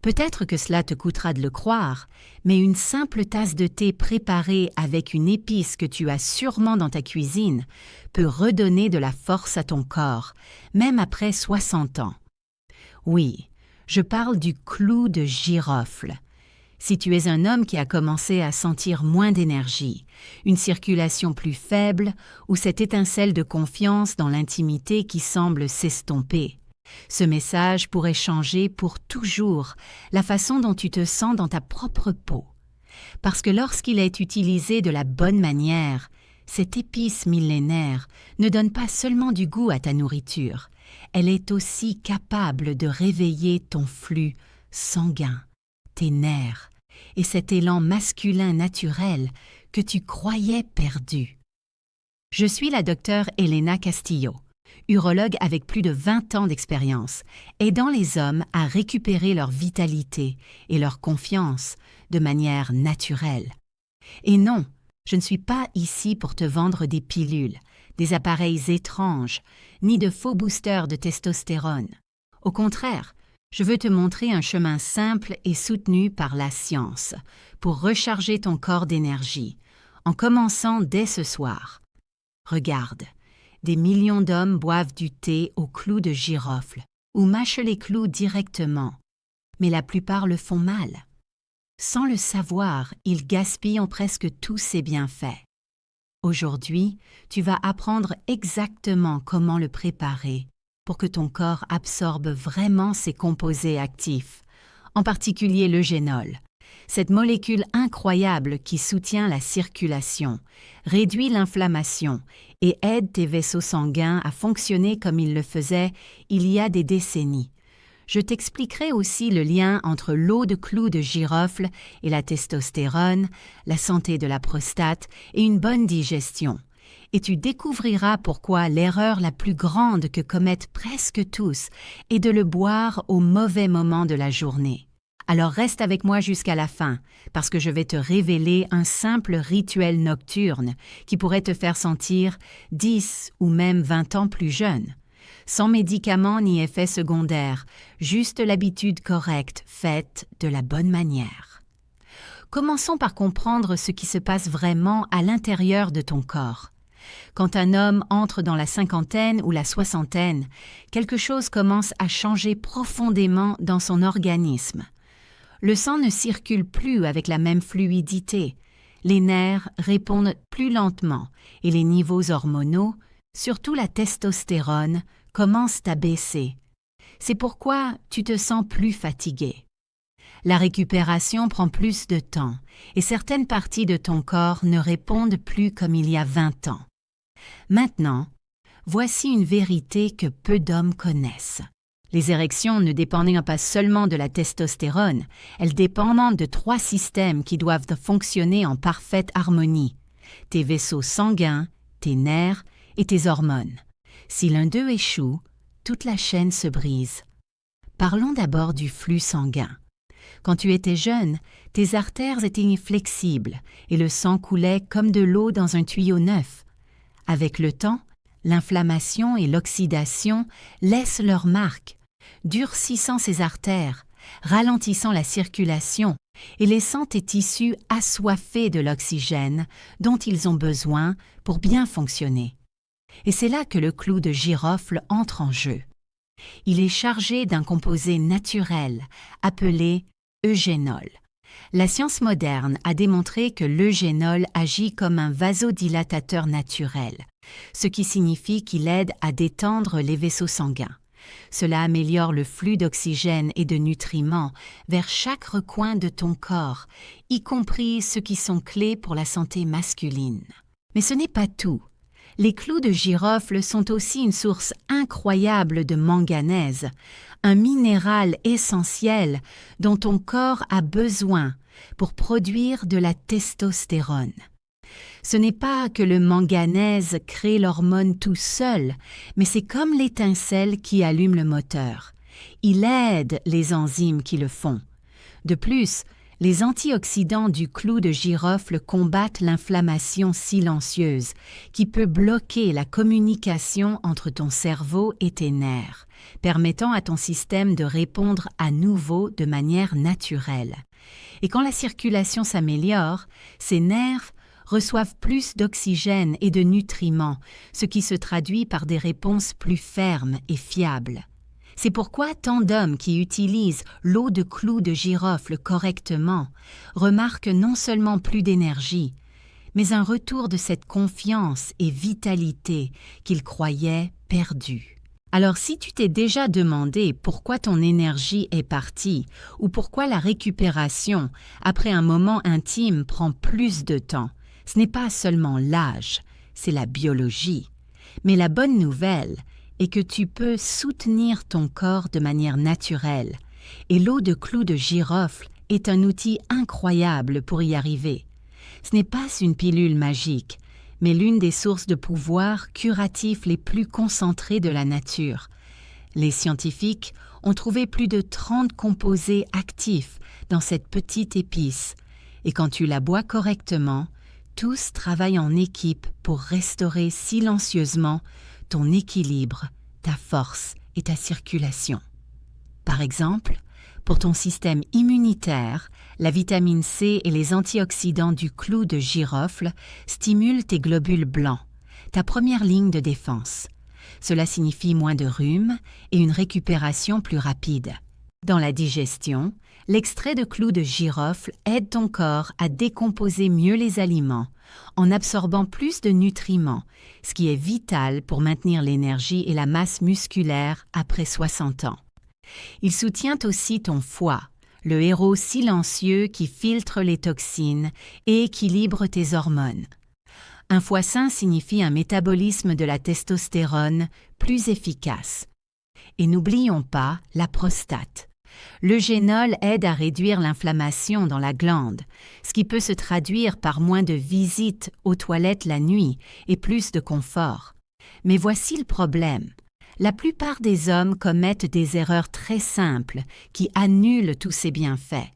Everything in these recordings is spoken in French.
Peut-être que cela te coûtera de le croire, mais une simple tasse de thé préparée avec une épice que tu as sûrement dans ta cuisine peut redonner de la force à ton corps, même après 60 ans. Oui, je parle du clou de girofle. Si tu es un homme qui a commencé à sentir moins d'énergie, une circulation plus faible ou cette étincelle de confiance dans l'intimité qui semble s'estomper, ce message pourrait changer pour toujours la façon dont tu te sens dans ta propre peau. Parce que lorsqu'il est utilisé de la bonne manière, cette épice millénaire ne donne pas seulement du goût à ta nourriture, elle est aussi capable de réveiller ton flux sanguin, tes nerfs et cet élan masculin naturel que tu croyais perdu. Je suis la docteure Elena Castillo, urologue avec plus de 20 ans d'expérience, aidant les hommes à récupérer leur vitalité et leur confiance de manière naturelle. Et non, je ne suis pas ici pour te vendre des pilules, des appareils étranges, ni de faux boosters de testostérone. Au contraire, je veux te montrer un chemin simple et soutenu par la science pour recharger ton corps d'énergie, en commençant dès ce soir. Regarde, des millions d'hommes boivent du thé au clou de girofle ou mâchent les clous directement, mais la plupart le font mal. Sans le savoir, ils gaspillent presque tous ses bienfaits. Aujourd'hui, tu vas apprendre exactement comment le préparer pour que ton corps absorbe vraiment ses composés actifs, en particulier l'eugénol, cette molécule incroyable qui soutient la circulation, réduit l'inflammation et aide tes vaisseaux sanguins à fonctionner comme ils le faisaient il y a des décennies. Je t'expliquerai aussi le lien entre l'eau de clou de girofle et la testostérone, la santé de la prostate et une bonne digestion. Et tu découvriras pourquoi l'erreur la plus grande que commettent presque tous est de le boire au mauvais moment de la journée. Alors reste avec moi jusqu'à la fin, parce que je vais te révéler un simple rituel nocturne qui pourrait te faire sentir 10 ou même 20 ans plus jeune. Sans médicaments ni effets secondaires, juste l'habitude correcte, faite de la bonne manière. Commençons par comprendre ce qui se passe vraiment à l'intérieur de ton corps. Quand un homme entre dans la cinquantaine ou la soixantaine, quelque chose commence à changer profondément dans son organisme. Le sang ne circule plus avec la même fluidité, les nerfs répondent plus lentement et les niveaux hormonaux, surtout la testostérone, commencent à baisser. C'est pourquoi tu te sens plus fatigué. La récupération prend plus de temps et certaines parties de ton corps ne répondent plus comme il y a 20 ans. Maintenant, voici une vérité que peu d'hommes connaissent. Les érections ne dépendent pas seulement de la testostérone, elles dépendent de 3 systèmes qui doivent fonctionner en parfaite harmonie. Tes vaisseaux sanguins, tes nerfs et tes hormones. Si l'un d'eux échoue, toute la chaîne se brise. Parlons d'abord du flux sanguin. Quand tu étais jeune, tes artères étaient flexibles et le sang coulait comme de l'eau dans un tuyau neuf. Avec le temps, l'inflammation et l'oxydation laissent leur marque, durcissant ces artères, ralentissant la circulation et laissant tes tissus assoiffés de l'oxygène dont ils ont besoin pour bien fonctionner. Et c'est là que le clou de girofle entre en jeu. Il est chargé d'un composé naturel appelé eugénol. La science moderne a démontré que l'eugénol agit comme un vasodilatateur naturel, ce qui signifie qu'il aide à détendre les vaisseaux sanguins. Cela améliore le flux d'oxygène et de nutriments vers chaque recoin de ton corps, y compris ceux qui sont clés pour la santé masculine. Mais ce n'est pas tout. Les clous de girofle sont aussi une source incroyable de manganèse, un minéral essentiel dont ton corps a besoin pour produire de la testostérone. Ce n'est pas que le manganèse crée l'hormone tout seul, mais c'est comme l'étincelle qui allume le moteur. Il aide les enzymes qui le font. De plus, Les antioxydants du clou de girofle combattent l'inflammation silencieuse qui peut bloquer la communication entre ton cerveau et tes nerfs, permettant à ton système de répondre à nouveau de manière naturelle. Et quand la circulation s'améliore, ces nerfs reçoivent plus d'oxygène et de nutriments, ce qui se traduit par des réponses plus fermes et fiables. C'est pourquoi tant d'hommes qui utilisent l'eau de clou de girofle correctement remarquent non seulement plus d'énergie, mais un retour de cette confiance et vitalité qu'ils croyaient perdue. Alors si tu t'es déjà demandé pourquoi ton énergie est partie ou pourquoi la récupération après un moment intime prend plus de temps, ce n'est pas seulement l'âge, c'est la biologie. Mais la bonne nouvelle est que tu peux soutenir ton corps de manière naturelle et l'eau de clou de girofle est un outil incroyable pour y arriver. Ce n'est pas une pilule magique, mais l'une des sources de pouvoir curatifs les plus concentrées de la nature. Les scientifiques ont trouvé plus de 30 composés actifs dans cette petite épice, et quand tu la bois correctement, tous travaillent en équipe pour restaurer silencieusement ton équilibre, ta force et ta circulation. Par exemple, pour ton système immunitaire, la vitamine C et les antioxydants du clou de girofle stimulent tes globules blancs, ta première ligne de défense. Cela signifie moins de rhume et une récupération plus rapide. Dans la digestion, l'extrait de clou de girofle aide ton corps à décomposer mieux les aliments en absorbant plus de nutriments, ce qui est vital pour maintenir l'énergie et la masse musculaire après 60 ans. Il soutient aussi ton foie, le héros silencieux qui filtre les toxines et équilibre tes hormones. Un foie sain signifie un métabolisme de la testostérone plus efficace. Et n'oublions pas la prostate. Le génol aide à réduire l'inflammation dans la glande, ce qui peut se traduire par moins de visites aux toilettes la nuit et plus de confort. Mais voici le problème. La plupart des hommes commettent des erreurs très simples qui annulent tous ces bienfaits.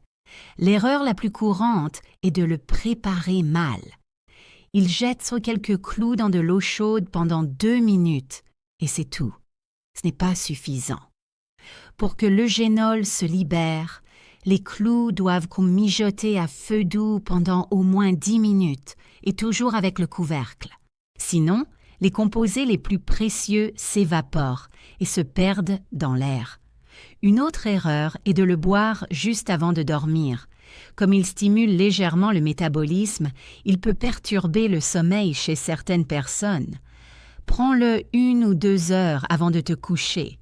L'erreur la plus courante est de le préparer mal. Ils jettent quelques clous dans de l'eau chaude pendant 2 minutes et c'est tout. Ce n'est pas suffisant. Pour que l'eugénol se libère, les clous doivent mijoter à feu doux pendant au moins 10 minutes et toujours avec le couvercle. Sinon, les composés les plus précieux s'évaporent et se perdent dans l'air. Une autre erreur est de le boire juste avant de dormir. Comme il stimule légèrement le métabolisme, il peut perturber le sommeil chez certaines personnes. Prends-le 1 ou 2 heures avant de te coucher.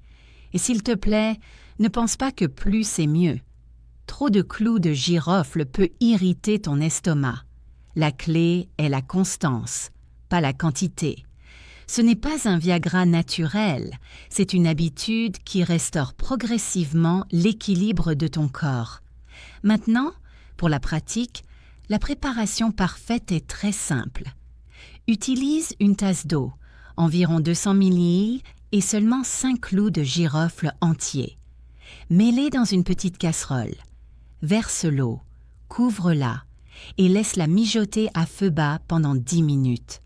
Et s'il te plaît, ne pense pas que plus c'est mieux. Trop de clous de girofle peut irriter ton estomac. La clé est la constance, pas la quantité. Ce n'est pas un Viagra naturel, c'est une habitude qui restaure progressivement l'équilibre de ton corps. Maintenant, pour la pratique, la préparation parfaite est très simple. Utilise une tasse d'eau, environ 200 ml et seulement 5 clous de girofle entiers. Mets-les dans une petite casserole. Verse l'eau, couvre-la et laisse-la mijoter à feu bas pendant 10 minutes.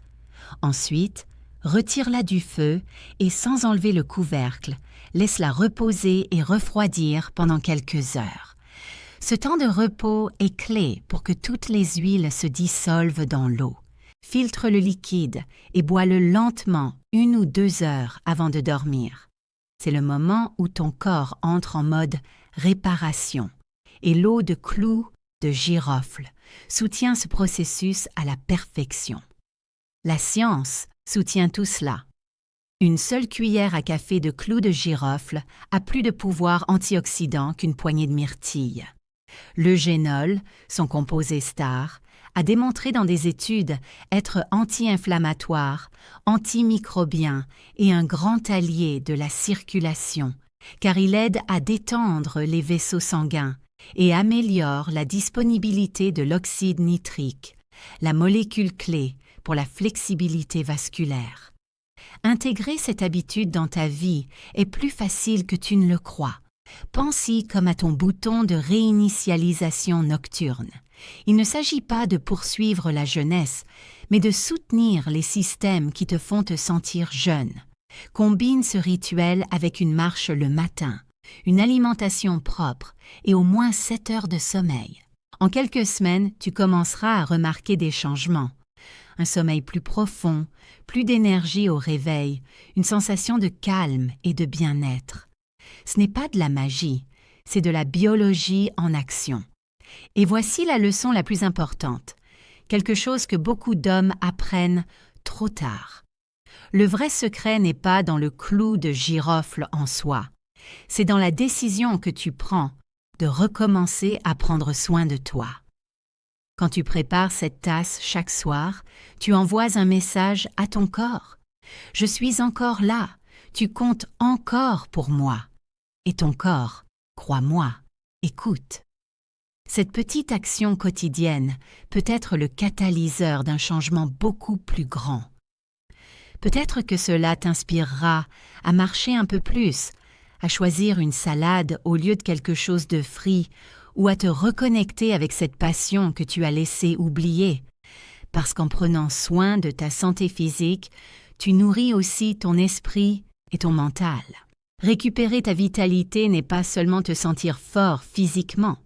Ensuite, retire-la du feu et sans enlever le couvercle, laisse-la reposer et refroidir pendant quelques heures. Ce temps de repos est clé pour que toutes les huiles se dissolvent dans l'eau. Filtre le liquide et bois-le lentement 1 ou 2 heures avant de dormir. C'est le moment où ton corps entre en mode réparation et l'eau de clou de girofle soutient ce processus à la perfection. La science soutient tout cela. Une seule cuillère à café de clou de girofle a plus de pouvoir antioxydant qu'une poignée de myrtille. L'eugénol, son composé star, a démontré dans des études être anti-inflammatoire, antimicrobien et un grand allié de la circulation, car il aide à détendre les vaisseaux sanguins et améliore la disponibilité de l'oxyde nitrique, la molécule clé pour la flexibilité vasculaire. Intégrer cette habitude dans ta vie est plus facile que tu ne le crois. Pense-y comme à ton bouton de réinitialisation nocturne. Il ne s'agit pas de poursuivre la jeunesse, mais de soutenir les systèmes qui te font te sentir jeune. Combine ce rituel avec une marche le matin, une alimentation propre et au moins 7 heures de sommeil. En quelques semaines, tu commenceras à remarquer des changements. Un sommeil plus profond, plus d'énergie au réveil, une sensation de calme et de bien-être. Ce n'est pas de la magie, c'est de la biologie en action. Et voici la leçon la plus importante, quelque chose que beaucoup d'hommes apprennent trop tard. Le vrai secret n'est pas dans le clou de girofle en soi, c'est dans la décision que tu prends de recommencer à prendre soin de toi. Quand tu prépares cette tasse chaque soir, tu envoies un message à ton corps. Je suis encore là, tu comptes encore pour moi. Et ton corps, crois-moi, écoute. Cette petite action quotidienne peut être le catalyseur d'un changement beaucoup plus grand. Peut-être que cela t'inspirera à marcher un peu plus, à choisir une salade au lieu de quelque chose de frit ou à te reconnecter avec cette passion que tu as laissé oublier. Parce qu'en prenant soin de ta santé physique, tu nourris aussi ton esprit et ton mental. Récupérer ta vitalité n'est pas seulement te sentir fort physiquement,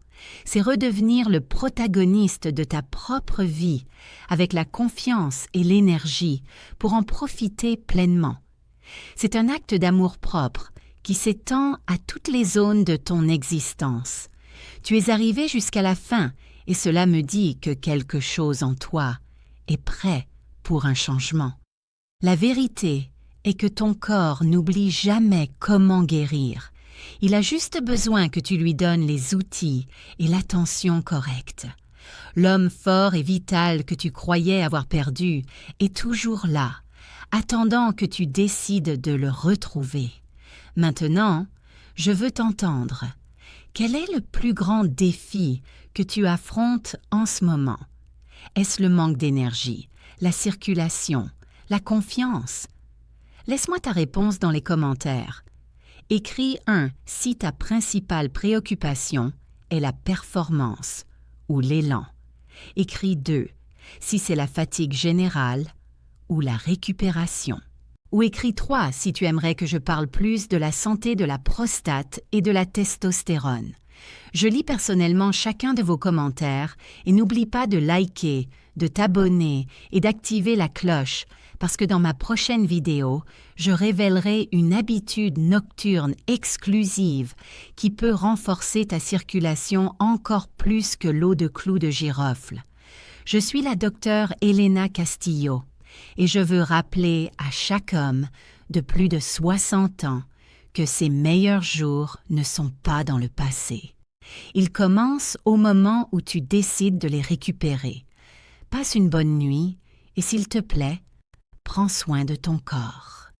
c'est redevenir le protagoniste de ta propre vie avec la confiance et l'énergie pour en profiter pleinement. C'est un acte d'amour-propre qui s'étend à toutes les zones de ton existence. Tu es arrivé jusqu'à la fin et cela me dit que quelque chose en toi est prêt pour un changement. La vérité est que ton corps n'oublie jamais comment guérir. Il a juste besoin que tu lui donnes les outils et l'attention correcte. L'homme fort et vital que tu croyais avoir perdu est toujours là, attendant que tu décides de le retrouver. Maintenant, je veux t'entendre. Quel est le plus grand défi que tu affrontes en ce moment? Est-ce le manque d'énergie, la circulation, la confiance? Laisse-moi ta réponse dans les commentaires. Écris 1 si ta principale préoccupation est la performance ou l'élan. Écris 2 si c'est la fatigue générale ou la récupération. Ou écris 3 si tu aimerais que je parle plus de la santé de la prostate et de la testostérone. Je lis personnellement chacun de vos commentaires et n'oublie pas de liker, de t'abonner et d'activer la cloche parce que dans ma prochaine vidéo, je révélerai une habitude nocturne exclusive qui peut renforcer ta circulation encore plus que l'eau de clou de girofle. Je suis la docteure Elena Castillo et je veux rappeler à chaque homme de plus de 60 ans que ses meilleurs jours ne sont pas dans le passé. Ils commencent au moment où tu décides de les récupérer. Passe une bonne nuit et s'il te plaît, prends soin de ton corps.